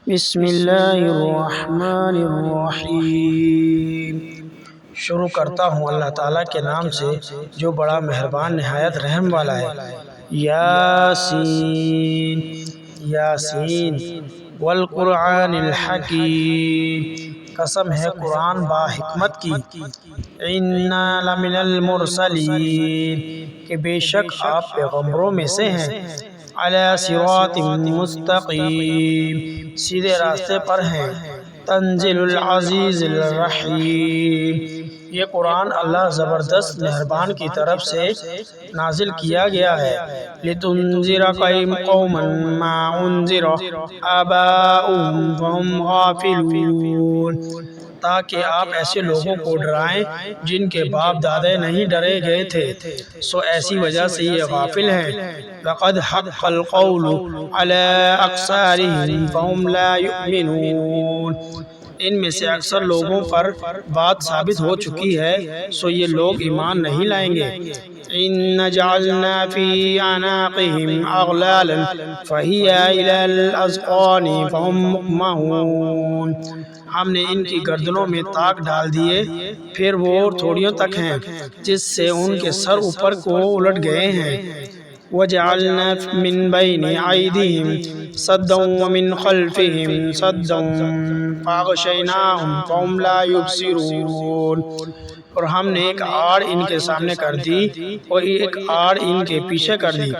بسم اللہ الرحمن الرحیم۔ شروع کرتا ہوں اللہ تعالیٰ کے نام سے جو بڑا مہربان نہایت رحم والا ہے۔ یاسین یاسین والقرآن الحکیم، قسم ہے قرآن با حکمت کی۔ انا لمن المرسلین، کہ بے شک آپ پیغمبروں میں سے ہیں۔ علی صراط مستقیم، سیدھے راستے پر ہیں۔ تنزیل العزیز الرحیم، یہ قرآن اللہ زبردست مہربان کی طرف سے نازل کیا گیا ہے۔ لتنذر قوما ما انذر آباؤہم فہم غافلون، تاکہ آپ ایسے لوگوں کو ڈرائیں جن کے باپ دادے نہیں ڈرے گئے تھے، سو ایسی وجہ سے یہ غافل ہیں۔ لقد حق القول علی اکثرہم فہم لا یؤمنون، ان میں سے اکثر لوگوں پر بات ثابت ہو چکی ہے، سو یہ لوگ ایمان نہیں لائیں گے۔ ان جعلنا فی اعناقہم اغلالا فہی الی الاذقان فہم مقمحون، ہم نے ان کی گردنوں میں تاگ ڈال دیے، پھر وہ تھوڑیوں تک ہیں جس سے ان کے سر اوپر کو الٹ گئے ہیں۔ وَجَعَلْنَا مِن بَيْنِ أَيْدِيهِمْ سَدًّا وَمِنْ خَلْفِهِمْ سَدًّا فَأَغْشَيْنَاهُمْ فَهُمْ لَا يُبْصِرُونَ، اور ہم نے ایک آڑ ان کے سامنے کر دی اور ایک آڑ ان کے پیچھے کر دی،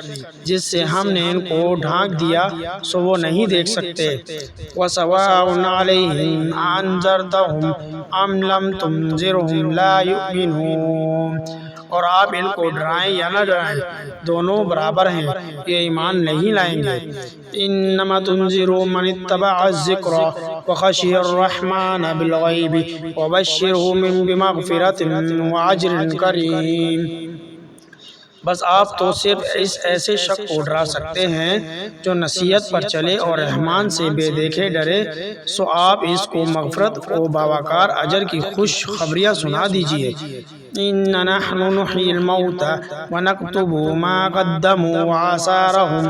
جس سے ہم نے ان کو ڈھانک دیا سو وہ نہیں دیکھ سکتے۔ وَسَوَاءٌ عَلَيْهِمْ أَنذَرْتَهُمْ أَمْ لَمْ تُنذِرْهُمْ لَا يُؤْمِنُونَ، اور آپ ان کو ڈرائیں یا نہ ڈرائیں دونوں برابر ہیں، یہ ایمان نہیں لائیں گے۔ انما تنذر من اتبع الذکر وخشی الرحمن بالغیب وبشرہ بمغفرۃ واجر کریم، بس آپ تو صرف اس ایسے شخص کو ڈرا سکتے ہیں جو نصیحت پر چلے اور رحمان سے بے دیکھے ڈرے، سو آپ اس کو مغفرت و باوقار اجر کی خوش خبریاں سنا دیجئے۔ اِنَّا نَحْنُ نُحْيِي الْمَوْتَى وَنَكْتُبُ مَا قَدَّمُوا وَآثَارَهُمْ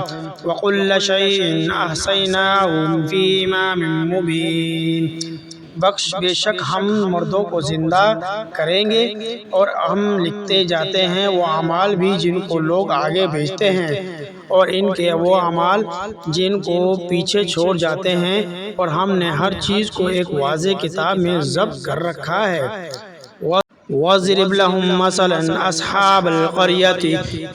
وَكُلَّ شَيْءٍ أَحْصَيْنَاهُ فِي إِمَامٍ مُبِينٍ، بے شک ہم مردوں کو زندہ کریں گے اور ہم لکھتے جاتے ہیں وہ اعمال بھی جن کو لوگ آگے بھیجتے ہیں، اور ان کے وہ اعمال جن کو پیچھے چھوڑ جاتے ہیں، اور ہم نے ہر چیز کو ایک واضح کتاب میں ضبط کر رکھا ہے۔ وَاضْرِبْ لَهُمْ مَثَلًا أَصْحَابَ الْقَرْيَةِ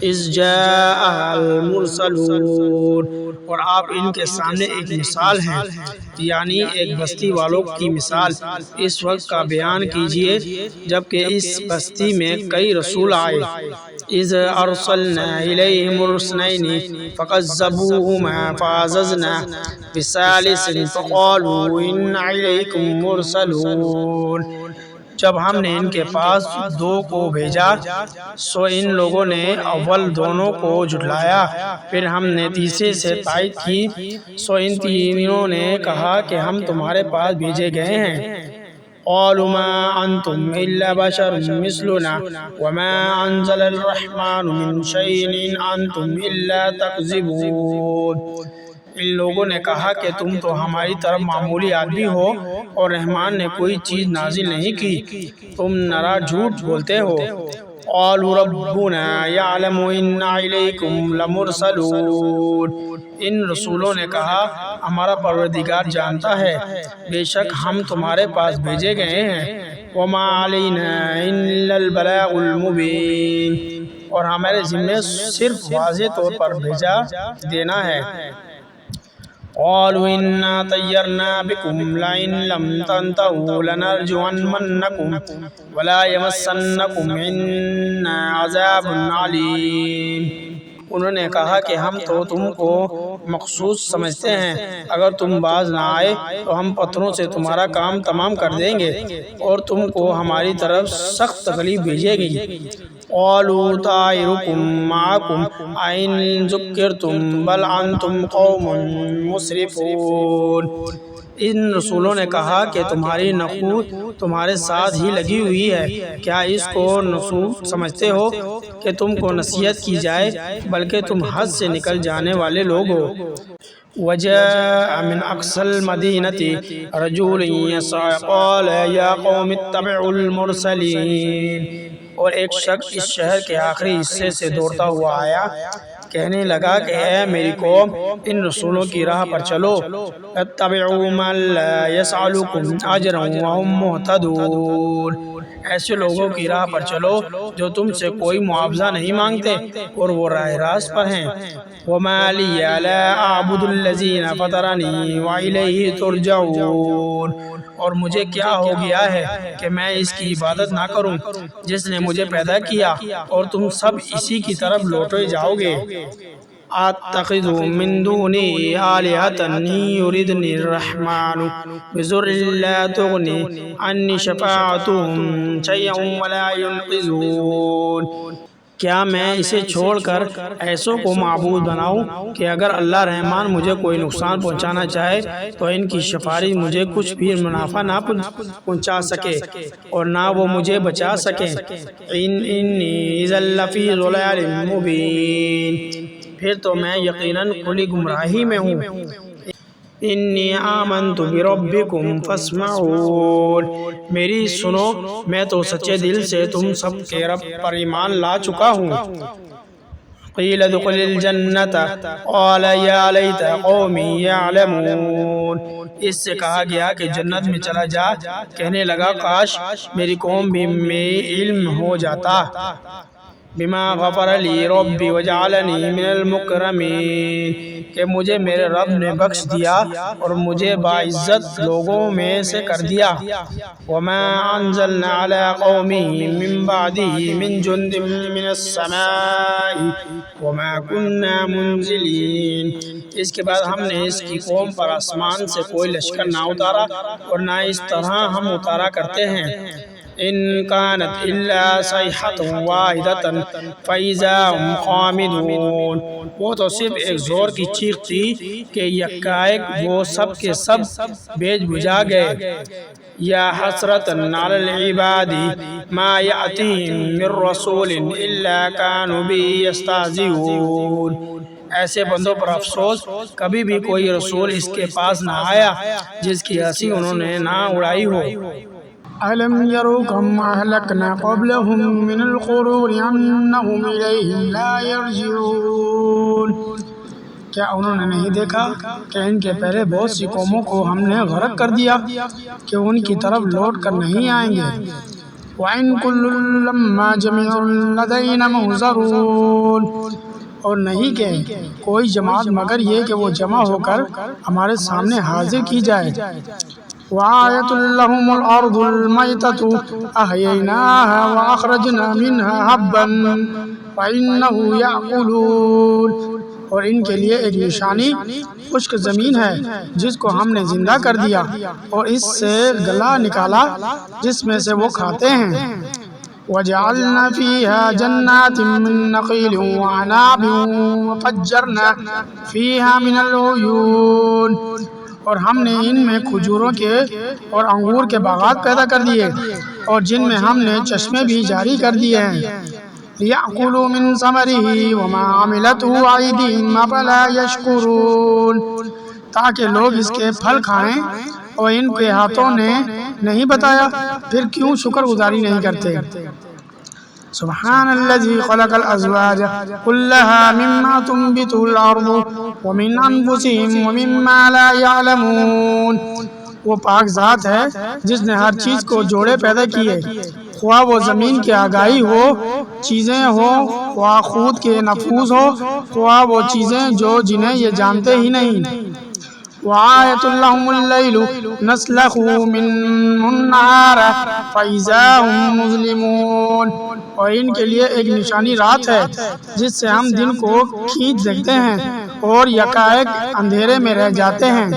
إِذْ جَاءَهَا الْمُرْسَلُونَ، اور آپ ان کے سامنے ایک مثال ہیں، یعنی ایک بستی والوں کی مثال اس وقت کا بیان کیجئے جبکہ اس بستی میں کئی رسول آئے۔ إِذْ أَرْسَلْنَا إِلَيْهِمُ اثْنَيْنِ فَكَذَّبُوهُمَا فَعَزَّزْنَا بِثَالِثٍ فَقَالُوا إِنَّا إِلَيْكُمْ مُرْسَلُونَ، جب ہم نے ان کے پاس دو کو بھیجا سو ان لوگوں نے اول دونوں کو جھٹلایا، پھر ہم نے تیسرے سے تائید کی، سو ان تینوں نے کہا کہ ہم تمہارے پاس بھیجے گئے ہیں۔ قالوا ما انتم الا بشر مثلنا وما انزل الرحمن من شيء ان انتم الا تكذبون، ان لوگوں نے کہا کہ تم تو ہماری طرف معمولی آدمی ہو اور رحمان نے کوئی چیز نازل نہیں کی، تم نرا جھوٹ بولتے ہو۔ قالوا ربنا يعلم إنا إليكم لمرسلون، ان رسولوں نے کہا ہمارا پروردگار جانتا ہے بے شک ہم تمہارے پاس بھیجے گئے ہیں۔ وما علينا إلا البلاغ المبين، اور ہمارے ذمہ صرف واضح طور پر بھیجا دینا ہے۔ قالوا إنا طيرنا بكم لئن لم تنتهوا لنرجمنكم ولا يمسنكم منا عذاب عليم، انہوں نے کہا کہ ہم تو تم کو مخصوص سمجھتے ہیں، اگر تم باز نہ آئے تو ہم پتھروں سے تمہارا کام تمام کر دیں گے اور تم کو ہماری طرف سخت تکلیف بھیجے گی۔ قالوا طائركم معكم أئن ذكرتم بل أنتم قوم مسرفون، ان رسولوں نے کہا کہ تمہاری نخوت تمہارے ساتھ ہی لگی ہوئی ہے، کیا اس کو نصوص سمجھتے ہو کہ کہ تم کو نصیحت کی جائے بلکہ تم حد سے نکل جانے والے لوگ ہو۔ وجاء من اقصى المدينة رجل يسعى قال يا قوم اتبعوا المرسلين، اور ایک شخص اس شہر کے آخری حصے سے دوڑتا ہوا آیا، کہنے لگا کہ اے میری قوم، ان رسولوں کی راہ پر چلو۔ اتبعوا من لا يسألكم اجرا وهم مهتدون، ایسے لوگوں کی راہ پر چلو جو تم سے کوئی معاوضہ نہیں مانگتے اور وہ راہ راست پر ہیں۔ وما لي لا اعبد الذين فطرني واليه ترجعون، اور مجھے کیا ہو گیا ہے کہ میں اس کی عبادت نہ کروں جس نے مجھے پیدا کیا، اور تم سب اسی کی طرف لوٹے جاؤ گے۔ اتخذ من دوني آلهة إن يردني الرحمن بضر لا تغني عني شفاعتهم شيئا ولا ينقذون، کیا میں اسے چھوڑ کر ایسوں کو معبود بناؤں کہ اگر اللہ رحمان مجھے کوئی نقصان پہنچانا چاہے تو ان کی سفارش مجھے کچھ بھی منافع نہ پہنچا سکے اور نہ وہ مجھے بچا سکیں۔ انی اذا لفی ضلال مبین، پھر تو میں یقیناً کھلی گمراہی میں ہوں۔ انی آمنت بربکم فاسمعون، میری سنو، میں تو سچے دل سے تم سب کے رب پر ایمان لا چکا ہوں۔ قیل ادخل الجنۃ قال یا لیت قومی یعلمون، اس سے کہا گیا کہ جنت میں چلا جا، کہنے لگا کاش میری قوم بھی میں علم ہو جاتا۔ بما غفر لی ربی وجعلنی من المکرمین، کہ مجھے میرے رب نے بخش دیا اور مجھے باعزت لوگوں میں سے کر دیا۔ وما انزلنا علی قومه من بعده من جند من السماء وما كنا منزلین، اس کے بعد ہم نے اس کی قوم پر آسمان سے کوئی لشکر نہ اتارا اور نہ اس طرح ہم اتارا کرتے ہیں۔ ان كانت الا صيحة واحدة فاذا هم خامدون، وہ تو صرف ایک زور کی چیخ تھی کہ یکایک وہ سب کے سب بیج بجھا گئے۔ یا حسرة على العباد ما يأتيهم من رسول الا كانوا به يستهزئون، ایسے بندوں پر افسوس، کبھی بھی کوئی رسول اس کے پاس نہ آیا جس کی ہنسی انہوں نے نہ اڑائی ہو۔ أَلَمْ يَرَوْا كَمْ أَهْلَكْنَا قَبْلَهُمْ مِنَ الْقُرُونِ أَنَّهُمْ إِلَيْهِمْ لَا يَرْجِعُونَ، کیا انہوں نے نہیں دیکھا کہ ان کے پہلے بہت سی قوموں کو ہم نے غرق کر دیا کہ ان کی طرف لوٹ کر نہیں آئیں گے۔ وَإِن كُلٌّ لَمَّا جَمِيعٌ لَدَيْنَا مُحْضَرُونَ، اور نہیں کہ کوئی جماعت مگر یہ کہ وہ جمع ہو کر ہمارے سامنے حاضر کی جائے۔ وَآيَةٌ لَهُمُ الْأَرْضُ الْمَيْتَةُ أَحْيَيْنَاهَا وَأَخْرَجْنَا مِنْهَا حَبًّا فَإِنَّهُ يَأْكُلُونَ، اور ان کے لیے ایک نشانی خشک زمین ہے جس کو ہم نے زندہ کر دیا اور اس سے گلا نکالا جس میں سے وہ کھاتے ہیں۔ وَجَعَلْنَا فِيهَا جَنَّاتٍ مِّن نَخِيلٍ وَأَعْنَابٍ وَفَجَّرْنَا فِيهَا مِنَ الْعُيُونِ، اور ہم نے ان میں کھجوروں کے اور انگور کے باغات پیدا کر دیے اور جن میں ہم نے چشمے بھی جاری کر دیے ہیں۔ لِيَأْكُلُوا مِن ثَمَرِهِ وَمَا عَمِلَتْهُ أَيْدِيهِمْ أَفَلَا يَشْكُرُونَ، تاکہ لوگ اس کے پھل کھائیں اور ان کے ہاتھوں نے نہیں بتایا، پھر کیوں شکر گزاری نہیں کرتے۔ سبحان الذي خلق الأزواج كلها مما تنبت الأرض ومن أنفسهم ومما لا يعلمون، وہ پاک ذات ہے جس نے ہر چیز کو جوڑے پیدا کیے، خواہ وہ زمین کی آگاہی ہو چیزیں ہو، خواہ خود کے نفوذ ہو، خواہ وہ چیزیں جو جنہیں یہ جانتے ہی نہیں۔ وَآيَةٌ لَهُمُ اللَّيْلُ نَسْلَخُ مِنْهُ النَّهَارَ فَإِذَا هُمْ مُظْلِمُونَ، اور ان کے لیے ایک نشانی رات ہے جس سے ہم دن کو کھینچ دیتے ہیں اور یکایک اندھیرے میں رہ جاتے ہیں۔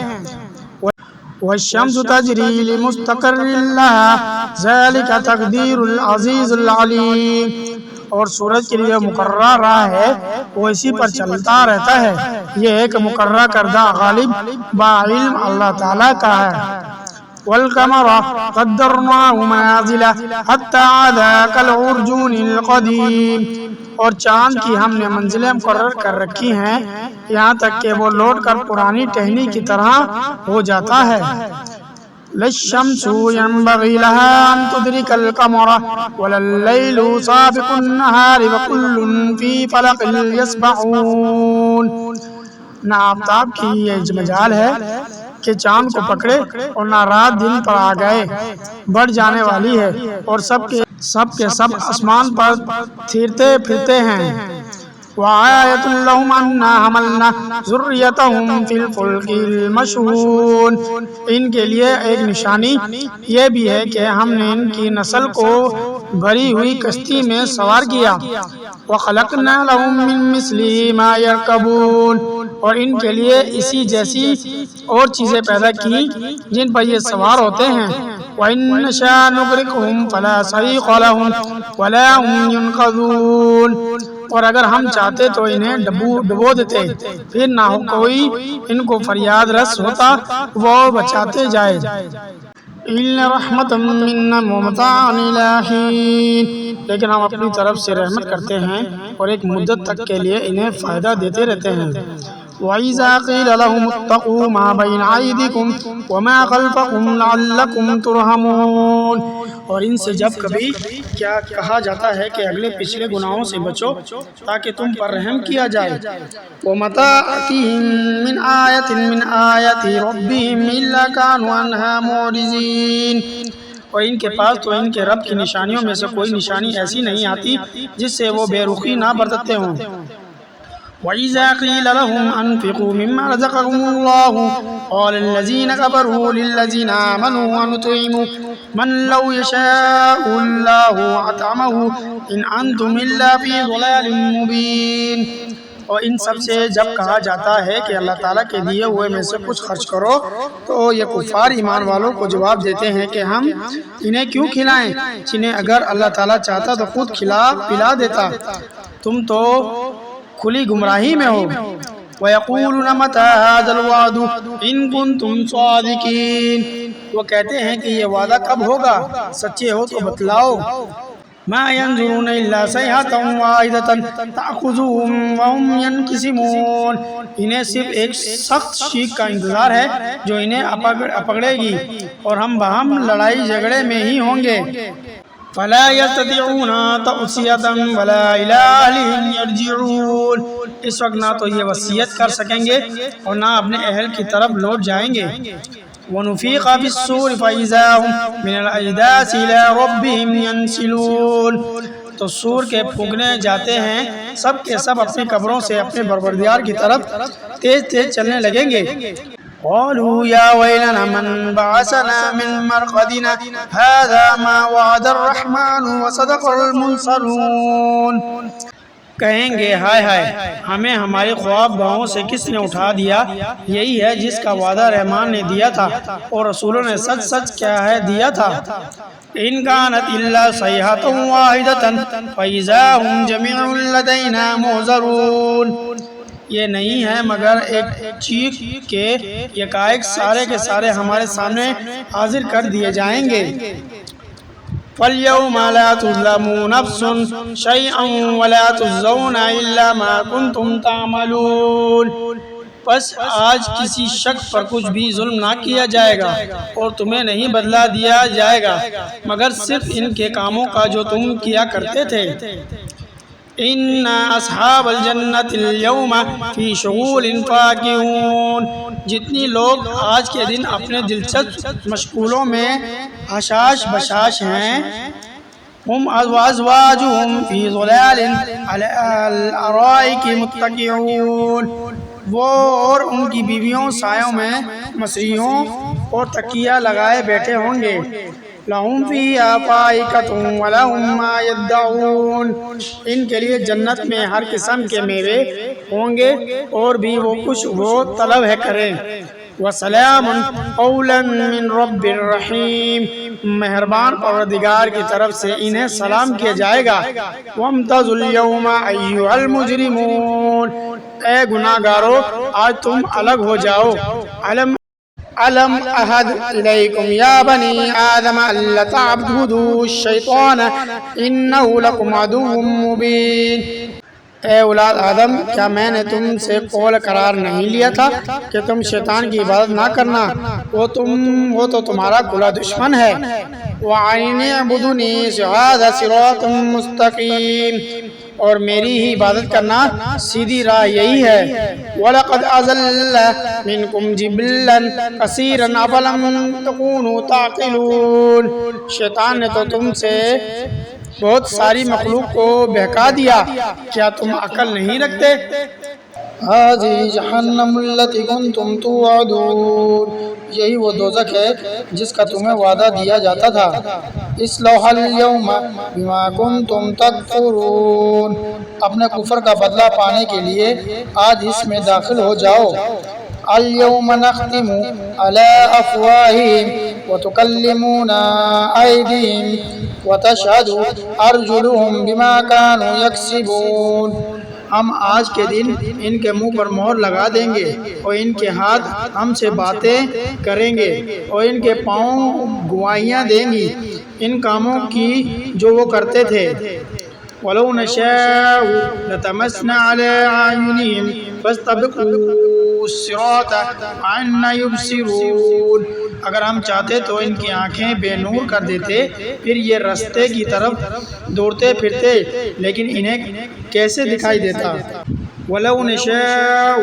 وَالشَّمْسُ تَجْرِي لِمُسْتَقَرٍّ لَهَا ذَلِكَ تَقْدِيرُ الْعَزِيزِ الْعَلِيمِ، اور سورج کے لیے مقررہ راہ ہے، وہ اسی پر چلتا رہتا ہے، یہ ایک مقررہ کردہ غالب با علم اللہ تعالیٰ کا ہے۔ والقمر قدرناه منازل حتى عاد كالعرجون القديم، اور چاند کی ہم نے منزلیں مقرر کر رکھی ہیں یہاں تک کہ وہ لوٹ کر پرانی ٹہنی کی طرح ہو جاتا ہے۔ للشمس ينبغي لها أن تدرك القمر ولا الليل سابق النهار وكل في فلك يسبحون، نہ آفتاب کی یہ مجال ہے کہ چاند کو پکڑے اور نہ رات دن پر آ گئے بڑھ جانے والی ہے، اور سب کے سب آسمان پر پھرتے پھرتے ہیں۔ وآیۃ لہم انا حملنا ذریتہم فی الفلک المشحون، ان کے لیے ایک نشانی یہ بھی ہے کہ ہم نے ان کی نسل کو بھری ہوئی کشتی میں سوار کیا۔ وخلقنا لہم من مثلہ ما یرکبون، اور ان کے لیے اسی جیسی اور چیزیں پیدا کی جن پر یہ سوار ہوتے ہیں۔ وَإِن نَّشَأْ نُغْرِقْهُمْ فَلَا صَرِيخَ لَهُمْ وَلَا هُمْ يُنقَذُونَ، اور اگر ہم چاہتے تو انہیں ڈبو دیتے، پھر نہ ہو کوئی ان کو فریاد رس ہوتا وہ بچاتے جائے۔ إِلَّا رَحْمَةً مِّنَّا وَمَتَاعًا إِلَىٰ حِينٍ، لیکن ہم اپنی طرف سے رحمت کرتے ہیں اور ایک مدت تک کے لیے انہیں فائدہ دیتے رہتے ہیں۔ وَإِذَا قِيلَ لَهُمُ اتَّقُوا مَا بَيْنَ أَيْدِيكُمْ وَمَا خَلْفَكُمْ لَعَلَّكُمْ تُرْحَمُونَ، اور ان سے جب کبھی کیا کہا جاتا ہے کہ اگلے پچھلے گناہوں سے بچو تاکہ تم پر رحم کیا جائے۔ وَمَتَىٰ تَأْتِيهِم مِّنْ آیَةٍ مِّنْ آیَاتِ رَبِّهِمْ إِلَّا كَانُوا عَنْهَا مُعْرِضِينَ، اور ان کے پاس تو ان کے رب کی نشانیوں میں سے کوئی نشانی ایسی نہیں آتی جس سے وہ بے رخی نہ برتتے ہوں۔ وَإِذَا قِيلَ لَهُمْ أَنفِقُوا مِمَّا رَزَقَكُمُ اللَّهُ قَالَ الَّذِينَ كَفَرُوا لِلَّذِينَ آمَنُوا أَنُطْعِمُ مَن لَّوْ يَشَاءُ اللَّهُ أَطْعَمَهُ إِنْ أَنتُمْ إِلَّا فِي ضَلَالٍ مُّبِينٍ، اور ان سب سے جب کہا جاتا ہے کہ اللہ تعالیٰ کے دیے ہوئے میں سے کچھ خرچ کرو تو یہ کفار ایمان والوں کو جواب دیتے ہیں کہ ہم انہیں کیوں کھلائیں جنہیں اگر اللہ تعالیٰ چاہتا تو خود کھلا پلا دیتا، تم تو کھلی گمراہی میں ہو۔ وَيَقُولُونَ مَتَىٰ هَٰذَا الْوَعْدُ إِن كُنتُمْ صَادِقِينَ، وہ کہتے ہیں کہ یہ وعدہ کب ہوگا، سچے ہو تو بتلاؤ۔ مَا يَنظُرُونَ إِلَّا صَيْحَةً وَاحِدَةً تَأْخُذُهُمْ وَهُمْ يَنكِسِمُونَ، انہیں صرف ایک سخت چیخ کا انتظار ہے جو انہیں پکڑے گی اور ہم باہم لڑائی جھگڑے میں ہی ہوں گے۔ فَلَا يَسْتَطِيعُونَ تَوْصِيَةً وَلَا إِلَىٰ أَهْلِهِمْ يَرْجِعُونَ، اس وقت نہ تو یہ وصیت کر سکیں گے اور نہ اپنے اہل کی طرف لوٹ جائیں گے۔ وَنُفِخَ فِي الصُّورِ فَإِذَا هُم مِّنَ الْأَجْدَاثِ إِلَىٰ رَبِّهِمْ يَنسِلُونَ، تو سور کے پھونکنے جاتے ہیں، سب کے سب اپنی قبروں سے اپنے پروردگار کی طرف تیز تیز چلنے لگیں گے۔ قالوا يا ويلنا من بعثنا من مرقدنا هذا ما وعد الرحمن وصدق المرسلون، کہیں گے ہائے ہائے ہمیں ہماری خواب گاہوں سے کس نے اٹھا دیا، یہی ہے جس کا وعدہ رحمان نے دیا تھا اور رسولوں نے سچ سچ کیا ہے دیا تھا۔ ان كانت الا صيحة واحدة فإذا هم جميع لدينا محضرون، یہ نہیں ہے مگر ایک چیخ کے یکایک سارے کے سارے ہمارے سامنے حاضر کر دیے جائیں گے۔ فَالْيَوْمَ لَا تُظْلَمُ نَفْسٌ شَيْئًا وَلَا تُجْزَوْنَ إِلَّا مَا كُنتُمْ تَعْمَلُونَ، بس آج کسی شخص پر کچھ بھی ظلم نہ کیا جائے گا اور تمہیں نہیں بدلہ دیا جائے گا مگر صرف ان کے کاموں کا جو تم کیا کرتے تھے۔ ان اصحاب الجنت اليوم فی شغول فاکہون، جتنی لوگ آج کے دن اپنے دلچسپ مشغولوں میں حشاش بشاش ہیں، ہم ازواجہم فی ظلال علی الارائک متکئون، وہ اور ان کی بیویوں سایوں میں مصریوں اور تکیہ لگائے بیٹھے ہوں گے۔ لَهُمْ فِيهَا فَاكِهَةٌ وَلَهُمْ مَا يَدَّعُونَ، ان کے لیے جنت میں ہر قسم کے میوے ہوں گے اور بھی وہ کچھ وہ طلب ہے کریں۔ وَسَلَامٌ قَوْلًا مِّن رَّبٍّ رَّحِيمٍ، مہربان پروردگار کی طرف سے انہیں سلام کیا جائے گا۔ وَامْتَازُوا الْيَوْمَ أَيُّهَا الْمُجْرِمُونَ، اے گناہ گارو آج تم الگ ہو جاؤ۔ ألم أعهد إليكم يا بني آدم ألا تعبدوا الشيطان إنه لكم عدو مبين۔ اے اولاد آدم، کیا میں نے تم سے قول قرار نہیں لیا تھا کہ تم شیطان کی عبادت نہ کرنا؟ وہ تو تمہارا کھلا دشمن ہے۔ وَأَنِ اعْبُدُونِي هَذَا صِرَاطٌ مُسْتَقِيمٌ، اور میری ہی عبادت کرنا سیدھی راہ یہی ہے۔ وَلَقَدْ أَضَلَّ مِنْكُمْ جِبِلًّا كَثِيرًا أَفَلَمْ تَكُونُوا تَعْقِلُونَ، شیطان نے تو تم سے بہت ساری مخلوق کو بہکا دیا، کیا تم عقل نہیں رکھتے؟ هَذِهِ جَهَنَّمُ الَّتِي كُنْتُمْ تُوعَدُونَ، یہی وہ دوزخ ہے جس کا تمہیں وعدہ دیا جاتا تھا۔ اصلوها اليوم بما كنتم تكفرون، اپنے کفر کا بدلہ پانے کے لیے آج اس میں داخل ہو جاؤ۔ اليوم نختم على أفواههم وتكلمنا أيديهم وتشهد أرجلهم بما كانوا يكسبون، ہم آج کے دن ان کے منہ پر مہر لگا دیں گے اور ان کے ہاتھ ہم سے باتیں کریں گے اور ان کے پاؤں گواہیاں دیں گی ان کاموں کی جو وہ کرتے تھے۔ وَلَوْ نَشَاءُ لَطَمَسْنَا عَلَىٰ أَعْيُنِهِمْ فَاسْتَبِقُوا الصِّرَاطَ عَنَّ يُبْصِرُونَ، اگر ہم چاہتے تو ان کی آنکھیں بے نور کر دیتے، پھر یہ رستے کی طرف دوڑتے پھرتے، لیکن انہیں کیسے دکھائی دیتا؟ وَلَوْ نَشَاءُ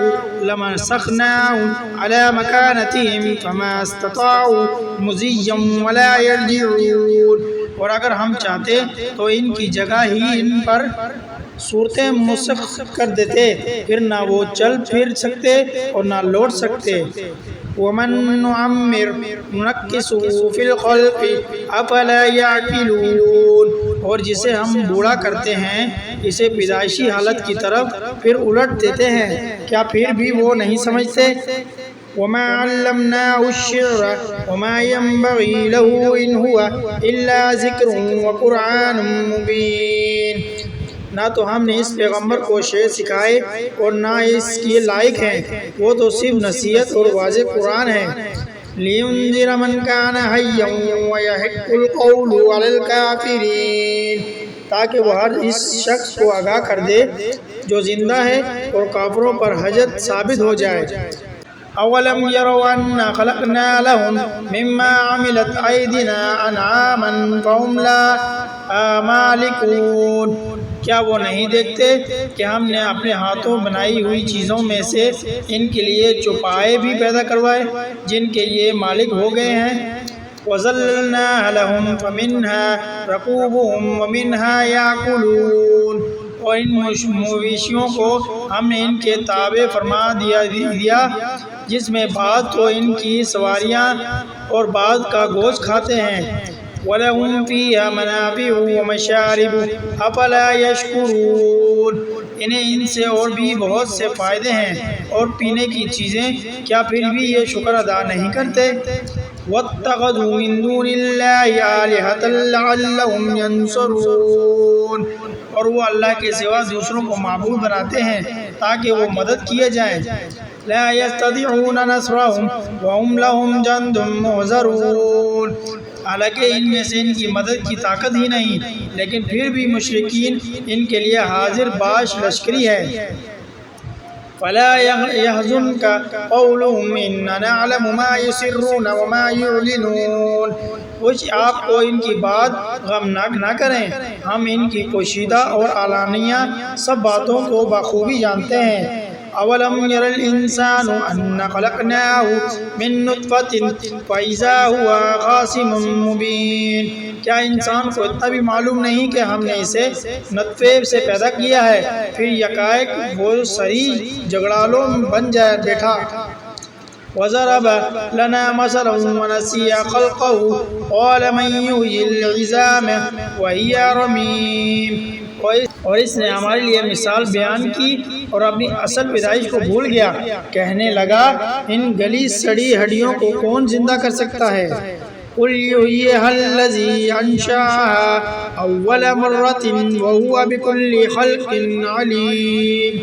لَمَسَخْنَاهُمْ عَلَىٰ مَكَانَتِهِمْ فَمَا اسْتَطَاعُوا مُضِيًّا وَلَا يَرْجِعُونَ، اور اگر ہم چاہتے تو ان کی جگہ ہی ان پر صورتیں مسخ کر دیتے، پھر نہ وہ چل پھر سکتے اور نہ لوٹ سکتے۔ وَمَن نُّعَمِّرْ نُنَكِّسْهُ فِي الْخَلْقِ أَفَلَا يَعْقِلُونَ، اور جسے ہم بوڑھا کرتے ہیں اسے پیدائشی حالت کی طرف پھر الٹ دیتے ہیں، کیا پھر بھی وہ نہیں سمجھتے؟ وَمَا عَلَّمْنَاهُ الشِّعْرَ وَمَا يَنبَغِي لَهُ إِنْ هُوَ إِلَّا ذِكْرٌ وَقُرْآنٌ مُّبِينٌ، نہ تو ہم نے اس پیغمبر کو شعر سکھائے اور نہ اس کے لائق ہیں، وہ تو صرف نصیحت اور واضح قرآن ہے۔ لِيُنذِرَ مَن كَانَ حَيًّا وَيَحِقَّ الْقَوْلُ عَلَى الْكَافِرِينَ، تاکہ وہ ہر اس شخص کو آگاہ کر دے جو زندہ ہے اور کافروں پر حجت ثابت ہو جائے۔ أَوَلَمْ يَرَوْا أَنَّا خَلَقْنَا لَهُم مِّمَّا عَمِلَتْ أَيْدِينَا أَنْعَامًا فَهُمْ لَهَا مَالِكُونَ، کیا وہ نہیں دیکھتے کہ ہم نے اپنے ہاتھوں بنائی ہوئی چیزوں میں سے ان کے لیے چوپائے بھی پیدا کروائے جن کے یہ مالک ہو گئے ہیں۔ وَذَلَّلْنَاهَا لَهُمْ فَمِنْهَا رَكُوبُهُمْ وَمِنْهَا يَأْكُلُونَ، اور ان مویشیوں کو ہم نے ان کے تابع فرما دیا جس میں بعض تو ان کی سواریاں اور بعض کا گوشت کھاتے ہیں۔ وَلَهُمْ فِيهَا مَنَافِعُ وَمَشَارِبُ أَفَلَا يَشْكُرُونَ، انہیں ان سے اور بھی بہت سے فائدے ہیں اور پینے کی چیزیں، کیا پھر بھی یہ شکر ادا نہیں کرتے؟ وَاتَّخَذُوا مِن دُونِ اللَّهِ آلِهَةً لَعَلَّهُمْ يَنصُرُونَ، اور وہ اللہ کے سوا دوسروں کو معبود بناتے ہیں تاکہ وہ مدد کیے جائیں۔ لَا يَسْتَطِيعُونَ نَصْرَهُمْ وَهُمْ لَهُمْ جُندٌ مُّحْضَرُونَ، حالانکہ ان میں سے ان کی مدد کی طاقت ہی نہیں، لیکن پھر بھی مشرکین ان کے لیے حاضر باش لشکری ہے۔ فَلَا يَحْزُنْكَ قَوْلُهُمْ إِنَّا نَعْلَمُ مَا يُسِرُّونَ وَمَا يُعْلِنُونَ، کچھ آپ کو ان کی بات غمناک نہ کریں، ہم ان کی پوشیدہ اور علانیہ سب باتوں کو بخوبی جانتے ہیں۔ اولم ير الانسان ان خلقناه من نطفة فاذا هو خصيم مبين، کیا انسان کو اتنا بھی معلوم نہیں کہ ہم نے اسے نطفے سے پیدا کیا ہے، پھر یکایک وہ سری جھگڑالوں بن جائے بیٹھا۔ وَضَرَبَ لَنَا مَثَلًا وَنَسِيَ خَلْقَهُ قَالَ مَن يُحْيِي الْعِظَامَ وَهِيَ رَمِيمٌ، اور اس نے ہمارے لیے مثال بیان کی اور اپنی اصل پیدائش کو بھول گیا، کہنے لگا ان گلی سڑی ہڈیوں کو کون زندہ کر سکتا ہے؟ قُلْ يُحْيِيهَا الَّذِي أَنشَأَهَا أَوَّلَ مَرَّةٍ وَهُوَ بِكُلِّ خَلْقٍ عَلِيمٌ،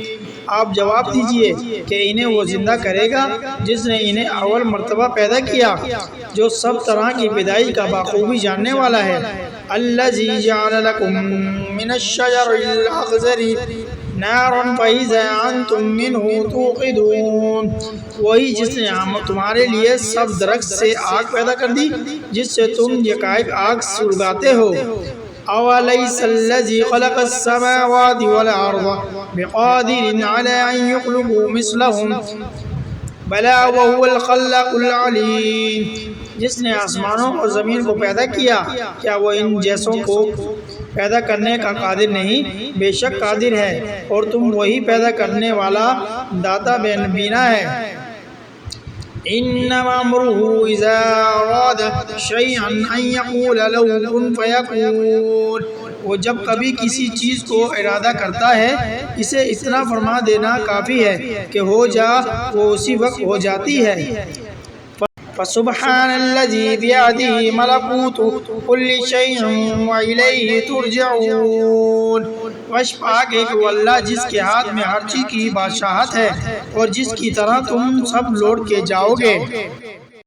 آپ جواب دیجئے کہ انہیں وہ زندہ کرے گا جس نے انہیں اول مرتبہ پیدا کیا، جو سب طرح کی پیدائش کا بخوبی جاننے والا ہے۔ الذی جعل لکم من الشجر الاخضر نارا فاذا انتم منہ توقدون، وہی جس نے تمہارے لیے سب درخت سے آگ پیدا کر دی جس سے تم یکایک آگ سلگاتے ہو۔ اولیس الذی خلق السماوات والارض بقادر علی ان یخلق مثلهم بلا وهو الخلاق العلیم، جس نے آسمانوں اور زمین کو پیدا کیا، کیا وہ ان جیسوں کو پیدا کرنے کا قادر نہیں؟ بے شک قادر ہے، اور تم وہی پیدا کرنے والا داتا بینا ہے۔ انما امرہ اذا اراد شیئا ان یقول له کن فیکون، وہ جب کبھی کسی چیز کو ارادہ کرتا ہے اسے اتنا فرما دینا کافی ہے کہ ہو جا، وہ اسی وقت ہو جاتی ہے۔ فسبحان الذی بیدہ ملکوت کل شیء والیہ ترجعون، وش پاک ہے کہ وہ اللہ جس کے ہاتھ میں ہر چیز کی بادشاہت ہے اور جس کی طرح تم سب لوٹ کے جاؤ گے۔